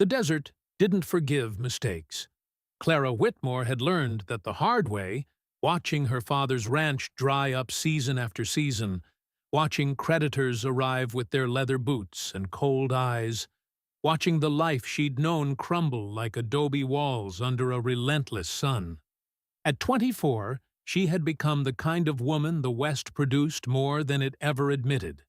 The desert didn't forgive mistakes. Clara Whitmore had learned that the hard way, watching her father's ranch dry up season after season, watching creditors arrive with their leather boots and cold eyes, watching the life she'd known crumble like adobe walls under a relentless sun. At 24, she had become the kind of woman the West produced more than it ever admitted.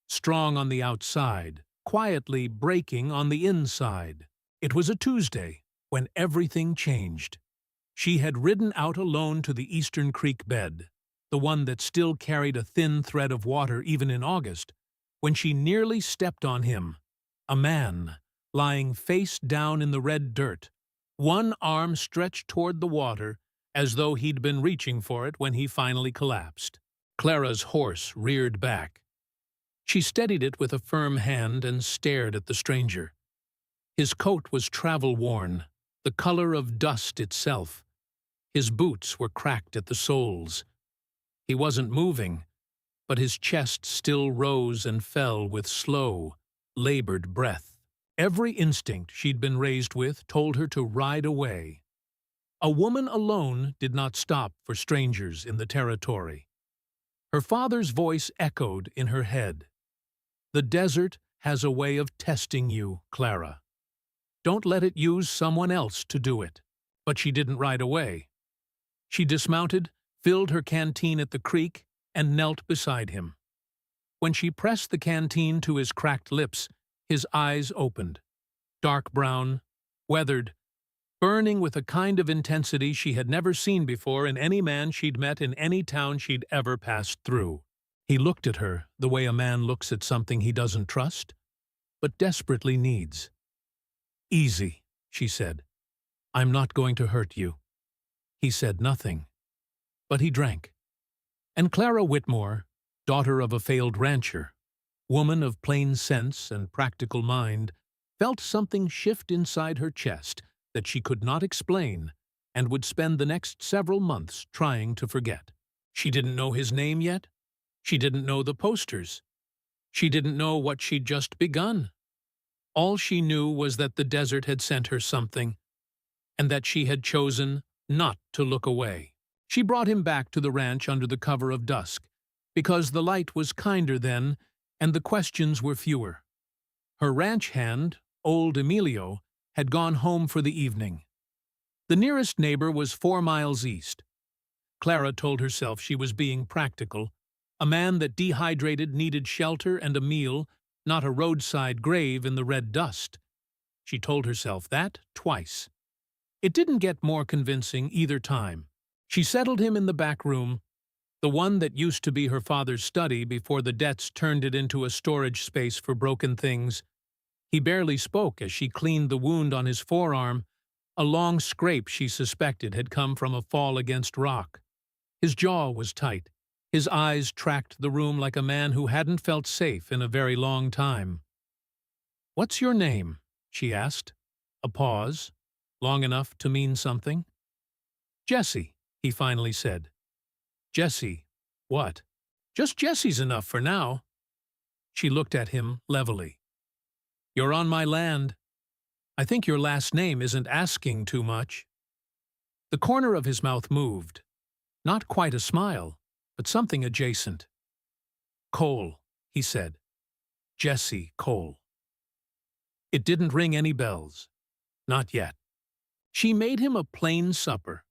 Strong on the outside, quietly breaking on the inside. It was a Tuesday when everything changed. She had ridden out alone to the Eastern Creek bed, the one that still carried a thin thread of water even in August, when she nearly stepped on him, a man, lying face down in the red dirt, one arm stretched toward the water as though he'd been reaching for it when he finally collapsed. Clara's horse reared back. She steadied it with a firm hand and stared at the stranger. His coat was travel-worn, the color of dust itself. His boots were cracked at the soles. He wasn't moving, but his chest still rose and fell with slow, labored breath. Every instinct she'd been raised with told her to ride away. A woman alone did not stop for strangers in the territory. Her father's voice echoed in her head. The desert has a way of testing you, Clara. Don't let it use someone else to do it. But she didn't ride away. She dismounted, filled her canteen at the creek, and knelt beside him. When she pressed the canteen to his cracked lips, his eyes opened, dark brown, weathered, burning with a kind of intensity she had never seen before in any man she'd met in any town she'd ever passed through. He looked at her the way a man looks at something he doesn't trust, but desperately needs. "Easy," she said. "I'm not going to hurt you." He said nothing, but he drank. And Clara Whitmore, daughter of a failed rancher, woman of plain sense and practical mind, felt something shift inside her chest that she could not explain and would spend the next several months trying to forget. She didn't know his name yet. She didn't know the posters. She didn't know what she'd just begun. All she knew was that the desert had sent her something, and that she had chosen not to look away. She brought him back to the ranch under the cover of dusk, because the light was kinder then, and the questions were fewer. Her ranch hand, old Emilio, had gone home for the evening. The nearest neighbor was 4 miles east. Clara told herself she was being practical. A man that dehydrated needed shelter and a meal, not a roadside grave in the red dust. She told herself that twice. It didn't get more convincing either time. She settled him in the back room, the one that used to be her father's study before the debts turned it into a storage space for broken things. He barely spoke as she cleaned the wound on his forearm, a long scrape she suspected had come from a fall against rock. His jaw was tight. His eyes tracked the room like a man who hadn't felt safe in a very long time. "What's your name?" she asked. A pause, long enough to mean something. "Jessie," he finally said. "Jessie, what?" "Just Jessie's enough for now." She looked at him levelly. "You're on my land. I think your last name isn't asking too much." The corner of his mouth moved. Not quite a smile, but something adjacent. "Cole," he said. "Jessie Cole." It didn't ring any bells. Not yet. She made him a plain supper.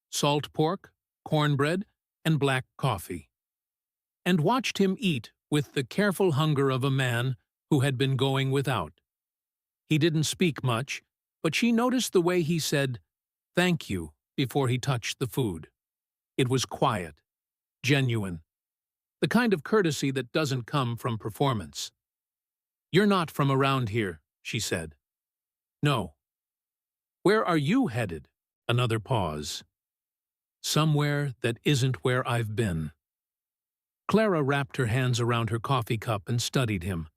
Salt pork, cornbread, and black coffee. And watched him eat with the careful hunger of a man who had been going without. He didn't speak much, but she noticed the way he said, "Thank you," before he touched the food. It was quiet. Genuine. The kind of courtesy that doesn't come from performance. "You're not from around here," she said. "No." "Where are you headed?" Another pause. "Somewhere that isn't where I've been." Clara wrapped her hands around her coffee cup and studied him.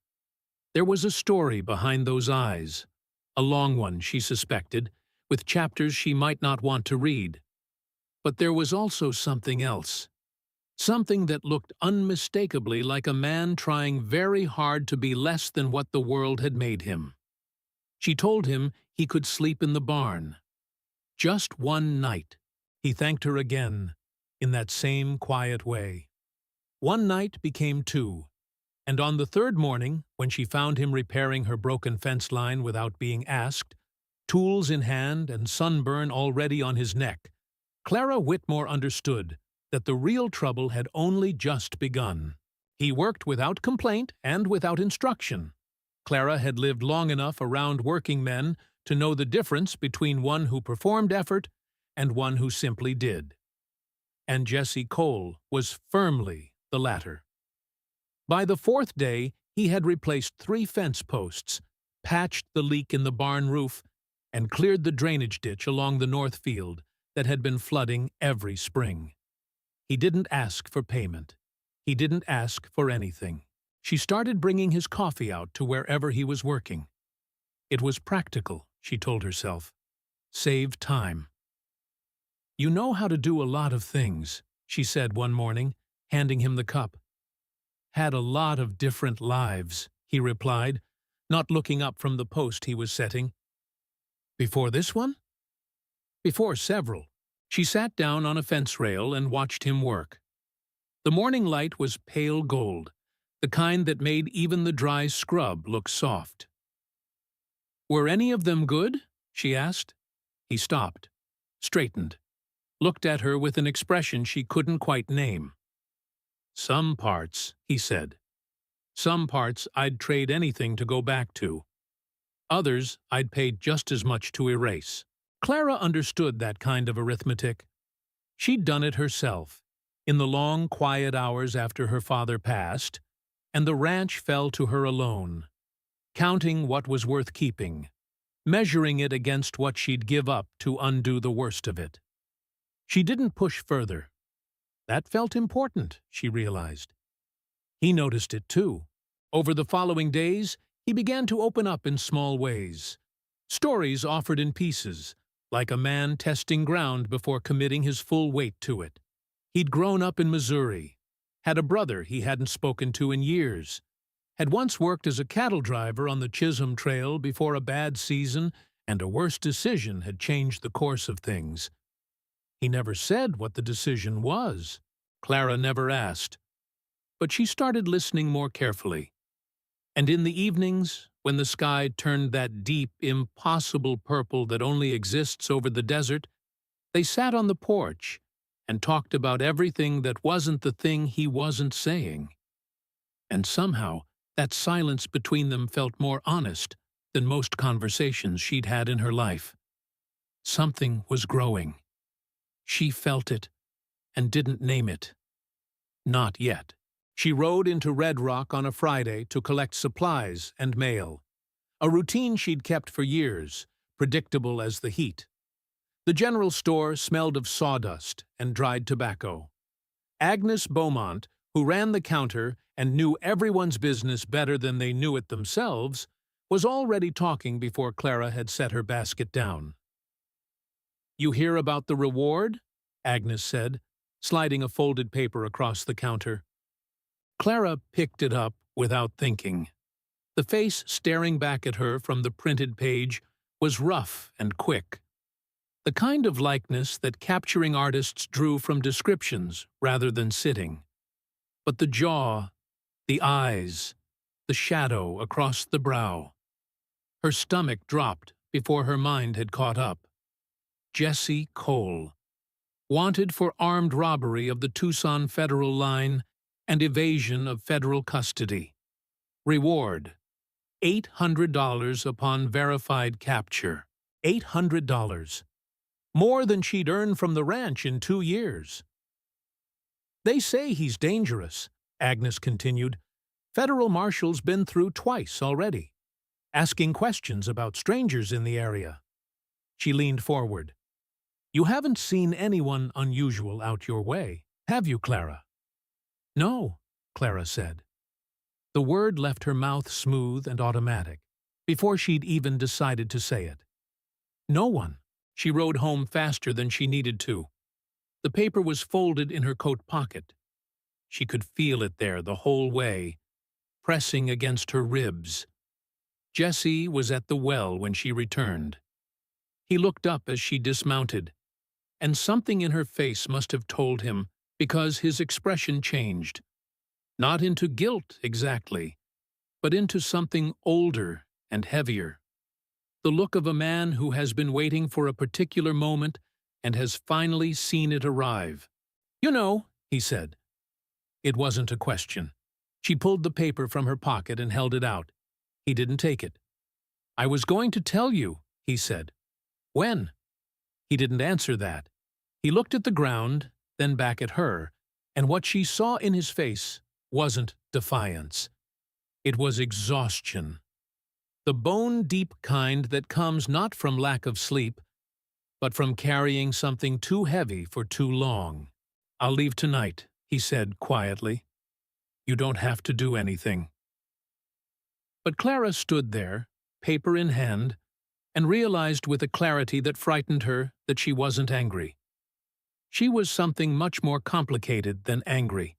There was a story behind those eyes, a long one, she suspected, with chapters she might not want to read. But there was also something else. Something that looked unmistakably like a man trying very hard to be less than what the world had made him. She told him he could sleep in the barn. Just one night. He thanked her again, in that same quiet way. One night became two, and on the third morning, when she found him repairing her broken fence line without being asked, tools in hand and sunburn already on his neck, Clara Whitmore understood that the real trouble had only just begun. He worked without complaint and without instruction. Clara had lived long enough around working men to know the difference between one who performed effort and one who simply did. And Jesse Cole was firmly the latter. By the fourth day, he had replaced 3 fence posts, patched the leak in the barn roof, and cleared the drainage ditch along the north field that had been flooding every spring. He didn't ask for payment. He didn't ask for anything. She started bringing his coffee out to wherever he was working. It was practical, she told herself. Saved time. "You know how to do a lot of things," she said one morning, handing him the cup. "Had a lot of different lives," he replied, not looking up from the post he was setting. "Before this one?" "Before several." She sat down on a fence rail and watched him work. The morning light was pale gold, the kind that made even the dry scrub look soft. "Were any of them good?" she asked. He stopped, straightened, looked at her with an expression she couldn't quite name. "Some parts," he said. "Some parts I'd trade anything to go back to. Others I'd pay just as much to erase." Clara understood that kind of arithmetic. She'd done it herself, in the long, quiet hours after her father passed, and the ranch fell to her alone, counting what was worth keeping, measuring it against what she'd give up to undo the worst of it. She didn't push further. That felt important, she realized. He noticed it too. Over the following days, he began to open up in small ways. Stories offered in pieces, like a man testing ground before committing his full weight to it. He'd grown up in Missouri, had a brother he hadn't spoken to in years, had once worked as a cattle driver on the Chisholm Trail before a bad season and a worse decision had changed the course of things. He never said what the decision was. Clara never asked. But she started listening more carefully. And in the evenings, when the sky turned that deep, impossible purple that only exists over the desert, they sat on the porch and talked about everything that wasn't the thing he wasn't saying. And somehow, that silence between them felt more honest than most conversations she'd had in her life. Something was growing. She felt it and didn't name it. Not yet. She rode into Red Rock on a Friday to collect supplies and mail, a routine she'd kept for years, predictable as the heat. The general store smelled of sawdust and dried tobacco. Agnes Beaumont, who ran the counter and knew everyone's business better than they knew it themselves, was already talking before Clara had set her basket down. "You hear about the reward?" Agnes said, sliding a folded paper across the counter. Clara picked it up without thinking. The face staring back at her from the printed page was rough and quick, the kind of likeness that capturing artists drew from descriptions rather than sitting. But the jaw, the eyes, the shadow across the brow. Her stomach dropped before her mind had caught up. Jesse Cole, wanted for armed robbery of the Tucson Federal Line and evasion of federal custody. Reward, $800 upon verified capture. $800. More than she'd earned from the ranch in 2 years. "They say he's dangerous," Agnes continued. "Federal marshal's been through twice already, asking questions about strangers in the area." She leaned forward. "You haven't seen anyone unusual out your way, have you, Clara?" "No," Clara said. The word left her mouth smooth and automatic, before she'd even decided to say it. "No one." She rode home faster than she needed to. The paper was folded in her coat pocket. She could feel it there the whole way, pressing against her ribs. Jesse was at the well when she returned. He looked up as she dismounted, and something in her face must have told him, because his expression changed. Not into guilt, exactly, but into something older and heavier. The look of a man who has been waiting for a particular moment and has finally seen it arrive. "You know," he said. It wasn't a question. She pulled the paper from her pocket and held it out. He didn't take it. "I was going to tell you," he said. "When?" He didn't answer that. He looked at the ground, then back at her, and what she saw in his face wasn't defiance. It was exhaustion. The bone-deep kind that comes not from lack of sleep, but from carrying something too heavy for too long. "I'll leave tonight," he said quietly. "You don't have to do anything." But Clara stood there, paper in hand, and realized with a clarity that frightened her that she wasn't angry. She was something much more complicated than angry,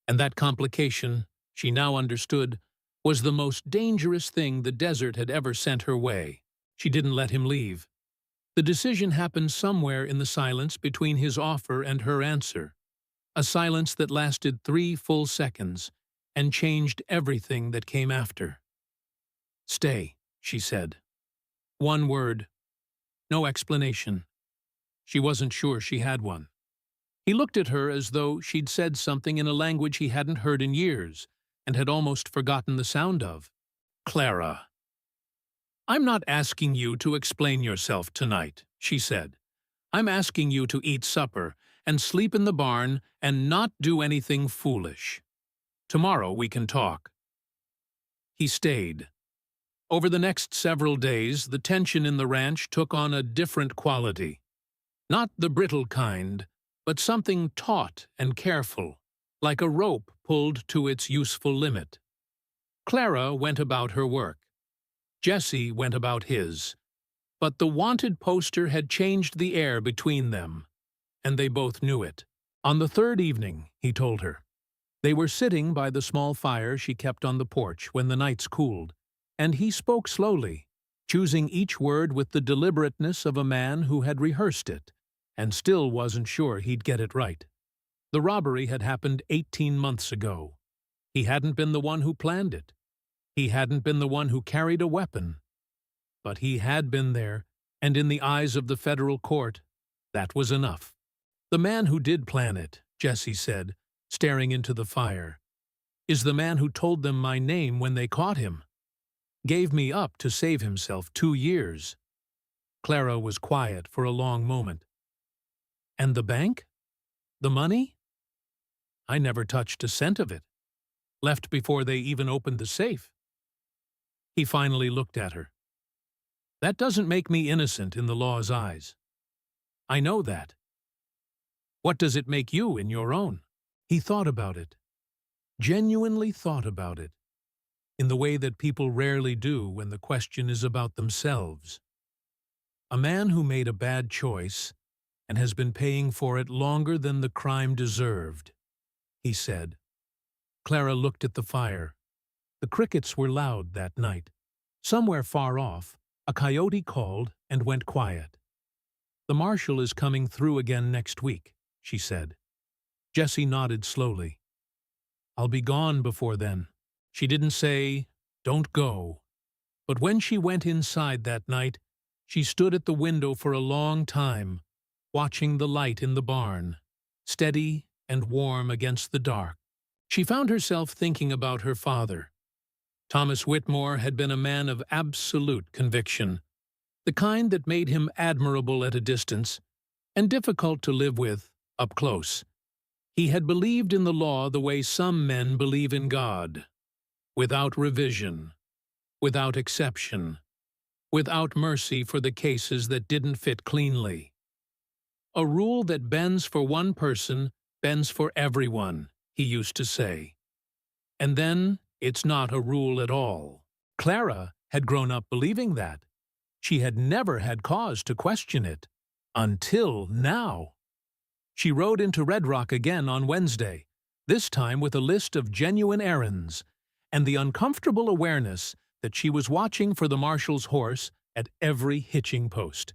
and that complication, she now understood, was the most dangerous thing the desert had ever sent her way. She didn't let him leave. The decision happened somewhere in the silence between his offer and her answer, a silence that lasted 3 full seconds and changed everything that came after. "Stay," she said. One word. No explanation. She wasn't sure she had one. He looked at her as though she'd said something in a language he hadn't heard in years and had almost forgotten the sound of. "Clara." "I'm not asking you to explain yourself tonight," she said. "I'm asking you to eat supper and sleep in the barn and not do anything foolish. Tomorrow we can talk." He stayed. Over the next several days, the tension in the ranch took on a different quality. Not the brittle kind, but something taut and careful, like a rope pulled to its useful limit. Clara went about her work. Jesse went about his. But the wanted poster had changed the air between them, and they both knew it. On the 3rd evening, he told her. They were sitting by the small fire she kept on the porch when the nights cooled, and he spoke slowly, choosing each word with the deliberateness of a man who had rehearsed it, and still wasn't sure he'd get it right. The robbery had happened 18 months ago. He hadn't been the one who planned it. He hadn't been the one who carried a weapon. But he had been there, and in the eyes of the federal court, that was enough. "The man who did plan it," Jesse said, staring into the fire, "is the man who told them my name when they caught him. Gave me up to save himself 2 years. Clara was quiet for a long moment. "And the bank? The money?" "I never touched a cent of it. Left before they even opened the safe." He finally looked at her. "That doesn't make me innocent in the law's eyes. I know that. What does it make you in your own?" He thought about it. Genuinely thought about it. In the way that people rarely do when the question is about themselves. A man who made a bad choice and has been paying for it longer than the crime deserved, he said. Clara looked at the fire. The crickets were loud that night. Somewhere far off, a coyote called and went quiet. "The marshal is coming through again next week," she said. Jesse nodded slowly. "I'll be gone before then." She didn't say, "Don't go." But when she went inside that night, she stood at the window for a long time, watching the light in the barn, steady and warm against the dark. She found herself thinking about her father. Thomas Whitmore had been a man of absolute conviction, the kind that made him admirable at a distance and difficult to live with up close. He had believed in the law the way some men believe in God, without revision, without exception, without mercy for the cases that didn't fit cleanly. A rule that bends for one person bends for everyone, he used to say. And then it's not a rule at all. Clara had grown up believing that. She had never had cause to question it, until now. She rode into Red Rock again on Wednesday, this time with a list of genuine errands, and the uncomfortable awareness that she was watching for the marshal's horse at every hitching post.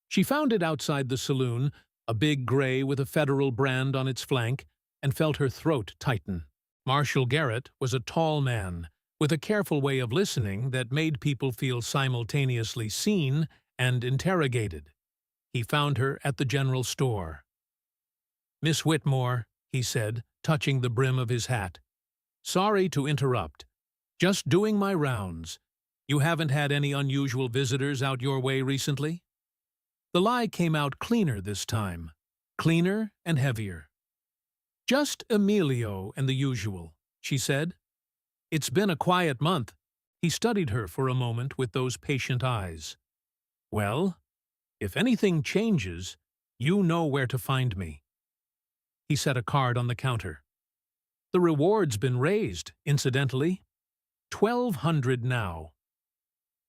She found it outside the saloon, a big gray with a federal brand on its flank, and felt her throat tighten. Marshal Garrett was a tall man, with a careful way of listening that made people feel simultaneously seen and interrogated. He found her at the general store. "Miss Whitmore," he said, touching the brim of his hat. "Sorry to interrupt. Just doing my rounds. You haven't had any unusual visitors out your way recently?" The lie came out cleaner this time, cleaner and heavier. "Just Emilio and the usual," she said. "It's been a quiet month." He studied her for a moment with those patient eyes. "Well, if anything changes, you know where to find me." He set a card on the counter. "The reward's been raised, incidentally. $1,200 now.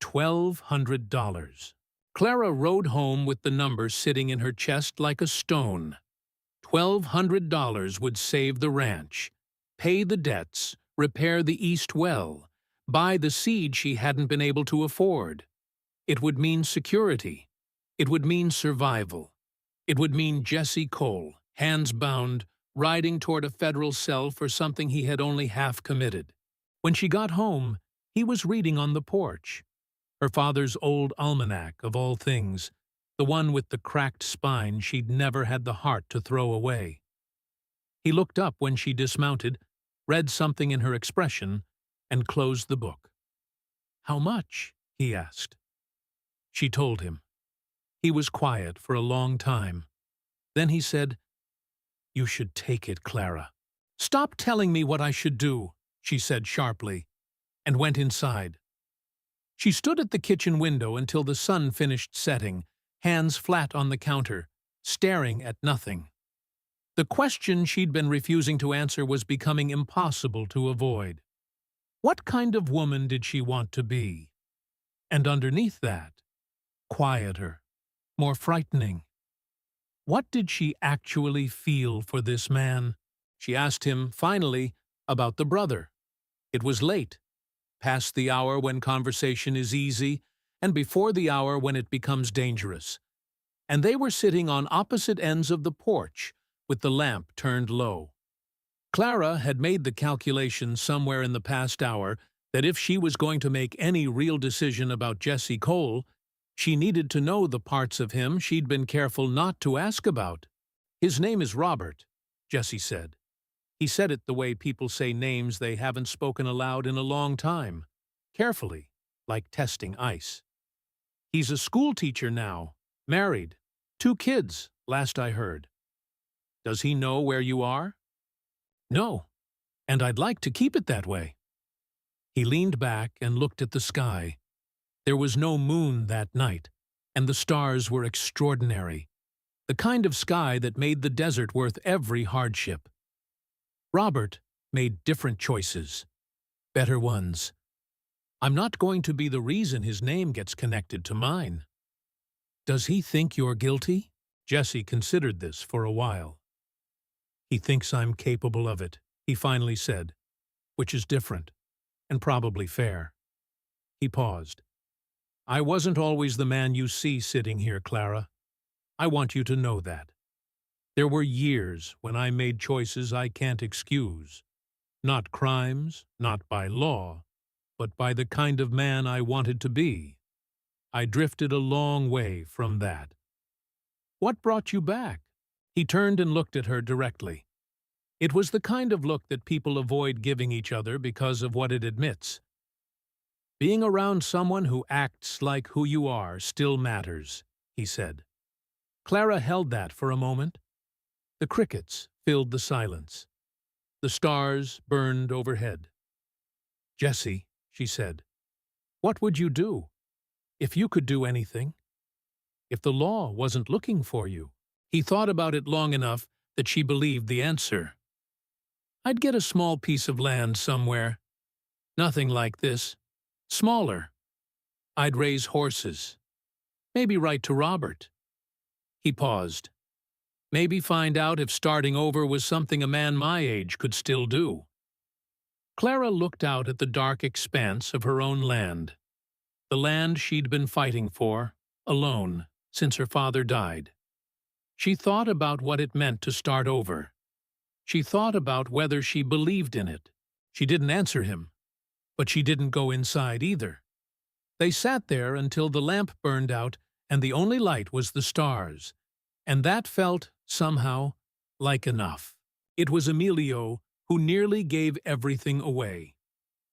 $1,200. Clara rode home with the number sitting in her chest like a stone. $1,200 would save the ranch, pay the debts, repair the east well, buy the seed she hadn't been able to afford. It would mean security. It would mean survival. It would mean Jesse Cole, hands bound, riding toward a federal cell for something he had only half committed. When she got home, he was reading on the porch. Her father's old almanac, of all things, the one with the cracked spine she'd never had the heart to throw away. He looked up when she dismounted, read something in her expression, and closed the book. "How much?" he asked. She told him. He was quiet for a long time. Then he said, "You should take it, Clara." "Stop telling me what I should do," she said sharply, and went inside. She stood at the kitchen window until the sun finished setting, hands flat on the counter, staring at nothing. The question she'd been refusing to answer was becoming impossible to avoid. What kind of woman did she want to be? And underneath that, quieter, more frightening. What did she actually feel for this man? She asked him, finally, about the brother. It was late, past the hour when conversation is easy, and before the hour when it becomes dangerous. And they were sitting on opposite ends of the porch, with the lamp turned low. Clara had made the calculation somewhere in the past hour that if she was going to make any real decision about Jesse Cole, she needed to know the parts of him she'd been careful not to ask about. "His name is Robert," Jesse said. He said it the way people say names they haven't spoken aloud in a long time, carefully, like testing ice. "He's a schoolteacher now, married, 2 kids, last I heard." "Does he know where you are?" "No, and I'd like to keep it that way." He leaned back and looked at the sky. There was no moon that night, and the stars were extraordinary, the kind of sky that made the desert worth every hardship. Robert made different choices, better ones. I'm not going to be the reason his name gets connected to mine. "Does he think you're guilty?" Jesse considered this for a while. "He thinks I'm capable of it," he finally said, "which is different, and probably fair." He paused. "I wasn't always the man you see sitting here, Clara. I want you to know that. There were years when I made choices I can't excuse. Not crimes, not by law, but by the kind of man I wanted to be. I drifted a long way from that." "What brought you back?" He turned and looked at her directly. It was the kind of look that people avoid giving each other because of what it admits. "Being around someone who acts like who you are still matters," he said. Clara held that for a moment. The crickets filled the silence. The stars burned overhead. "Jesse," she said, "what would you do? If you could do anything? If the law wasn't looking for you?" He thought about it long enough that she believed the answer. "I'd get a small piece of land somewhere. Nothing like this. Smaller. I'd raise horses. Maybe write to Robert." He paused. "Maybe find out if starting over was something a man my age could still do." Clara looked out at the dark expanse of her own land, the land she'd been fighting for, alone, since her father died. She thought about what it meant to start over. She thought about whether she believed in it. She didn't answer him, but she didn't go inside either. They sat there until the lamp burned out and the only light was the stars, and that felt, somehow, like enough. It was Emilio who nearly gave everything away.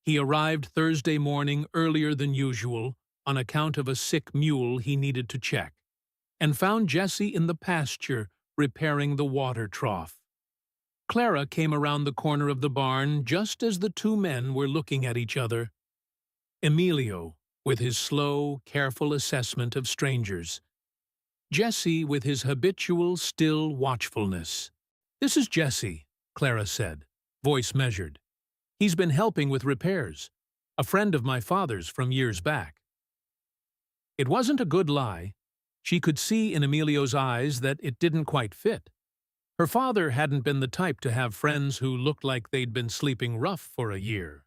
He arrived Thursday morning earlier than usual on account of a sick mule he needed to check, and found Jessie in the pasture repairing the water trough. Clara came around the corner of the barn just as the two men were looking at each other. Emilio, with his slow, careful assessment of strangers. Jessie with his habitual, still watchfulness. "This is Jessie," Clara said, voice measured. "He's been helping with repairs. A friend of my father's from years back." It wasn't a good lie. She could see in Emilio's eyes that it didn't quite fit. Her father hadn't been the type to have friends who looked like they'd been sleeping rough for a year.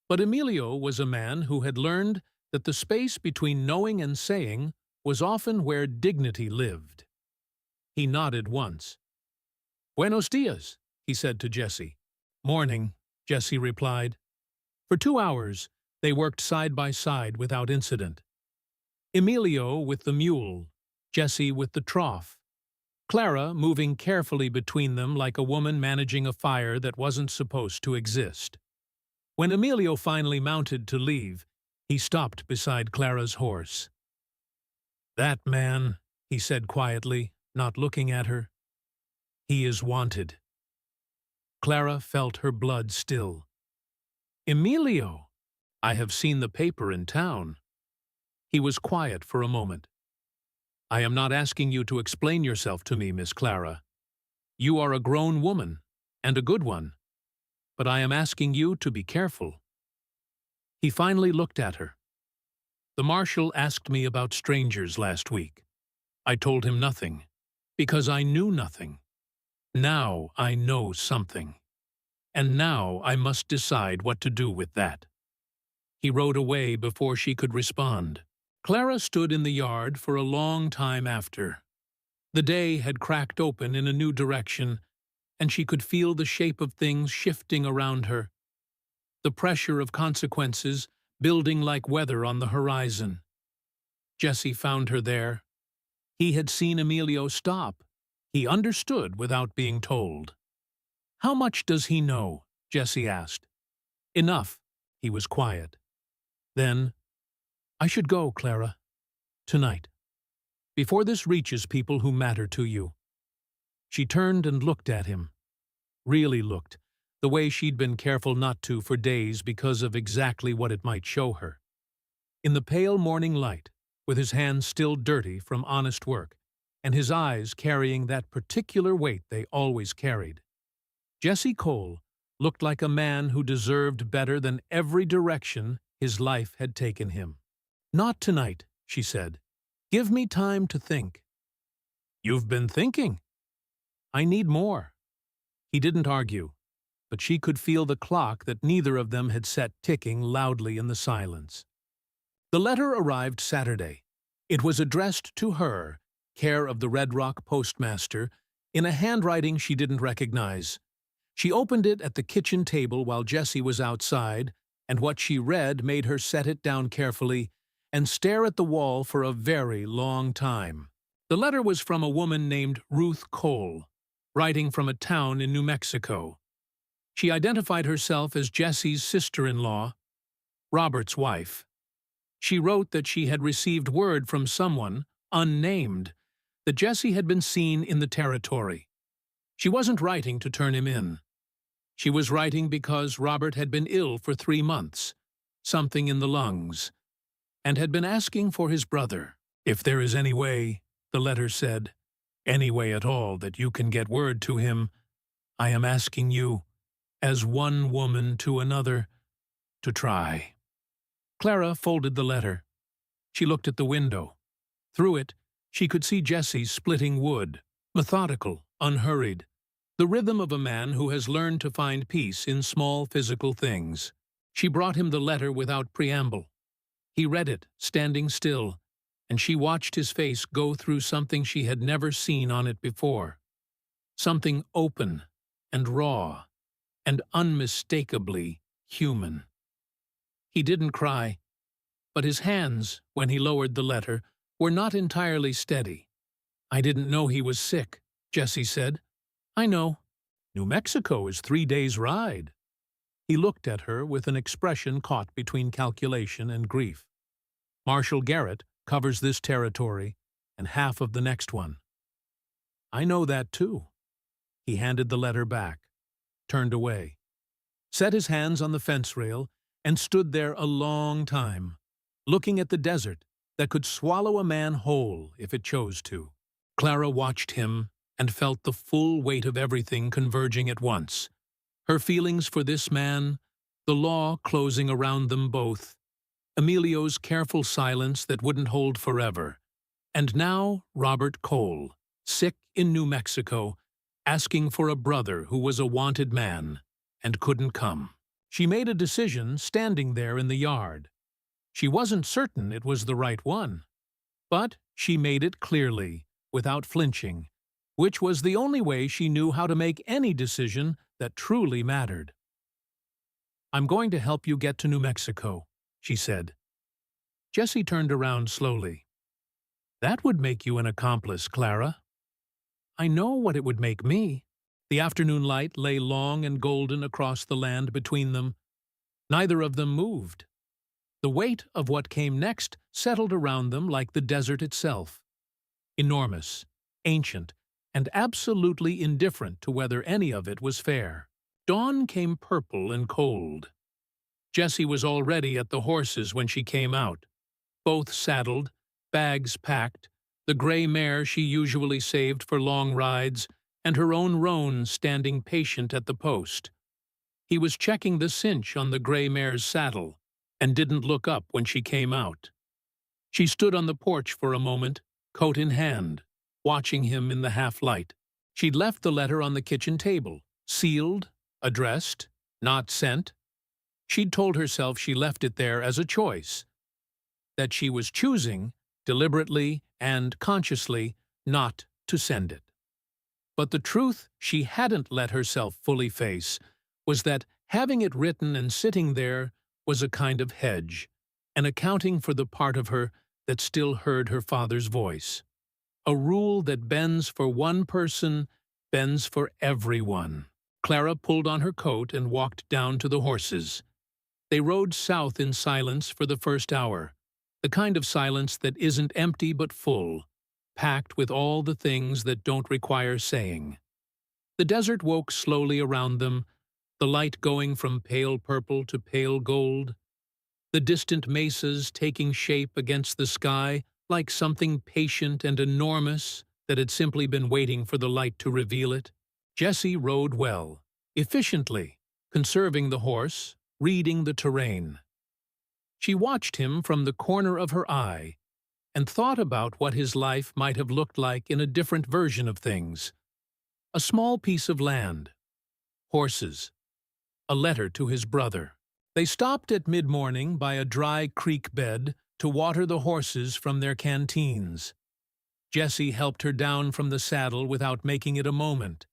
But Emilio was a man who had learned that the space between knowing and saying was often where dignity lived. He nodded once. "Buenos dias," he said to Jessie. "Morning," Jessie replied. For 2 hours, they worked side by side without incident. Emilio with the mule, Jessie with the trough. Clara moving carefully between them like a woman managing a fire that wasn't supposed to exist. When Emilio finally mounted to leave, he stopped beside Clara's horse. "That man," he said quietly, not looking at her, "he is wanted." Clara felt her blood still. "Emilio, I have seen the paper in town." He was quiet for a moment. "I am not asking you to explain yourself to me, Miss Clara. You are a grown woman, and a good one. But I am asking you to be careful." He finally looked at her. "The marshal asked me about strangers last week. I told him nothing, because I knew nothing. Now I know something. And now I must decide what to do with that." He rode away before she could respond. Clara stood in the yard for a long time after. The day had cracked open in a new direction, and she could feel the shape of things shifting around her. The pressure of consequences building like weather on the horizon. Jessie found her there. He had seen Emilio stop. He understood without being told. "How much does he know?" Jessie asked. "Enough." He was quiet. Then, "I should go, Clara. Tonight. Before this reaches people who matter to you." She turned and looked at him. Really looked, the way she'd been careful not to for days because of exactly what it might show her. In the pale morning light, with his hands still dirty from honest work, and his eyes carrying that particular weight they always carried, Jesse Cole looked like a man who deserved better than every direction his life had taken him. "Not tonight," she said. "Give me time to think." "You've been thinking." "I need more." He didn't argue, but she could feel the clock that neither of them had set ticking loudly in the silence. The letter arrived Saturday. It was addressed to her, care of the Red Rock postmaster, in a handwriting she didn't recognize. She opened it at the kitchen table while Jessie was outside, and what she read made her set it down carefully and stare at the wall for a very long time. The letter was from a woman named Ruth Cole, writing from a town in New Mexico. She identified herself as Jessie's sister-in-law, Robert's wife. She wrote that she had received word from someone, unnamed, that Jessie had been seen in the territory. She wasn't writing to turn him in. She was writing because Robert had been ill for 3 months, something in the lungs, and had been asking for his brother. "If there is any way," the letter said, "any way at all that you can get word to him, I am asking you, as one woman to another, to try." Clara folded the letter. She looked at the window. Through it, she could see Jessie splitting wood, methodical, unhurried. the rhythm of a man who has learned to find peace in small physical things. She brought him the letter without preamble. He read it, standing still, and she watched his face go through something she had never seen on it before. Something open and raw and unmistakably human. He didn't cry, but his hands, when he lowered the letter, were not entirely steady. "I didn't know he was sick," Jessie said. "I know. New Mexico is 3 days' ride." He looked at her with an expression caught between calculation and grief. "Marshall Garrett covers this territory and half of the next one." "I know that too." He handed the letter back, turned away, set his hands on the fence rail, and stood there a long time, looking at the desert that could swallow a man whole if it chose to. Clara watched him and felt the full weight of everything converging at once. Her feelings for this man, the law closing around them both, Emilio's careful silence that wouldn't hold forever, and now Robert Cole, sick in New Mexico, asking for a brother who was a wanted man and couldn't come. She made a decision standing there in the yard. She wasn't certain it was the right one, but she made it clearly, without flinching, which was the only way she knew how to make any decision that truly mattered. "I'm going to help you get to New Mexico," she said. Jessie turned around slowly. "That would make you an accomplice, Clara." "I know what it would make me." The afternoon light lay long and golden across the land between them. Neither of them moved. The weight of what came next settled around them like the desert itself. Enormous, ancient, and absolutely indifferent to whether any of it was fair. Dawn came purple and cold. Jessie was already at the horses when she came out. Both saddled, bags packed, the gray mare she usually saved for long rides, and her own roan standing patient at the post. He was checking the cinch on the gray mare's saddle and didn't look up when she came out. She stood on the porch for a moment, coat in hand, watching him in the half-light. She'd left the letter on the kitchen table, sealed, addressed, not sent. She'd told herself she left it there as a choice, that she was choosing, deliberately and consciously, not to send it. But the truth she hadn't let herself fully face was that having it written and sitting there was a kind of hedge, an accounting for the part of her that still heard her father's voice. A rule that bends for one person, bends for everyone. Clara pulled on her coat and walked down to the horses. They rode south in silence for the first hour, the kind of silence that isn't empty but full, packed with all the things that don't require saying. The desert woke slowly around them, the light going from pale purple to pale gold, the distant mesas taking shape against the sky like something patient and enormous that had simply been waiting for the light to reveal it. Jessie rode well, efficiently, conserving the horse, reading the terrain. She watched him from the corner of her eye and thought about what his life might have looked like in a different version of things. A small piece of land, horses, a letter to his brother. They stopped at mid-morning by a dry creek bed to water the horses from their canteens. Jessie helped her down from the saddle without making it a moment,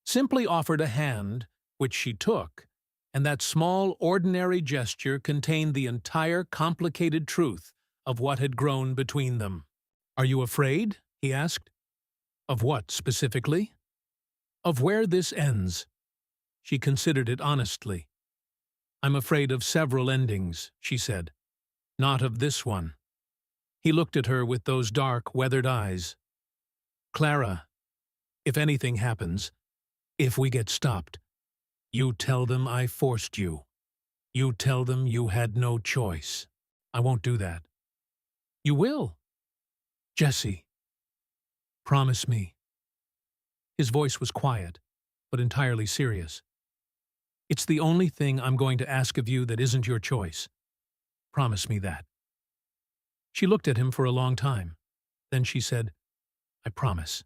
simply offered a hand, which she took, and that small, ordinary gesture contained the entire complicated truth of what had grown between them. "Are you afraid?" he asked. "Of what, specifically?" "Of where this ends." She considered it honestly. "I'm afraid of several endings," she said. "Not of this one." He looked at her with those dark, weathered eyes. "Clara, if anything happens, if we get stopped, you tell them I forced you. You tell them you had no choice." "I won't do that." "You will." "Jessie, promise me." His voice was quiet, but entirely serious. "It's the only thing I'm going to ask of you that isn't your choice. Promise me that." She looked at him for a long time. Then she said, "I promise,"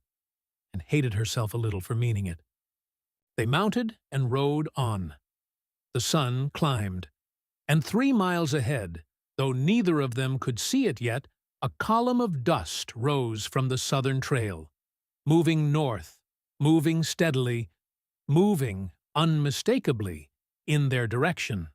and hated herself a little for meaning it. They mounted and rode on. The sun climbed, and 3 miles ahead, though neither of them could see it yet, a column of dust rose from the southern trail, moving north, moving steadily, moving unmistakably in their direction.